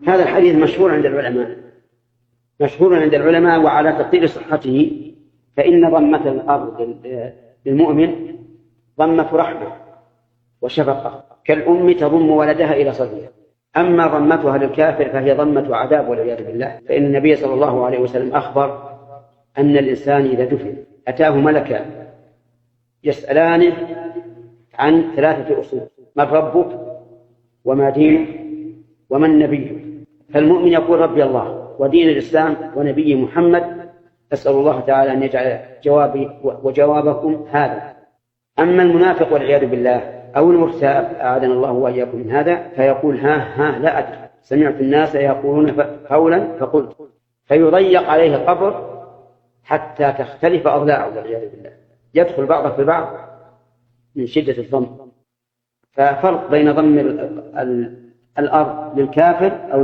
هذا الحديث مشهور عند العلماء، مشهور عند العلماء، وعلى تقدير صحته فإن ضمة الأرض للمؤمن ضمة رحمة وشفقة، كالأم تضم ولدها إلى صدرها. أما ضمتها للكافر فهي ضمة عذاب والعياذ بالله، فإن النبي صلى الله عليه وسلم أخبر أن الإنسان إذا دفن أتاه ملكان يسألانه عن 3 أصول: من ربك، وما دينك، ومن نبيك. فالمؤمن يقول: ربي الله ودين الإسلام ونبي محمد، أسأل الله تعالى أن يجعل جوابي وجوابكم هذا. أما المنافق والعياذ بالله أو المرتاب أعاذنا الله وإياكم من هذا فيقول: ها لا أدري، سمعت الناس يقولون قولا فقلت، فيضيق عليه القبر حتى تختلف أضلاعه والعياذ بالله، يدخل بعضه في بعض من شدة الضم. ففرق بين ضم الأرض للكافر أو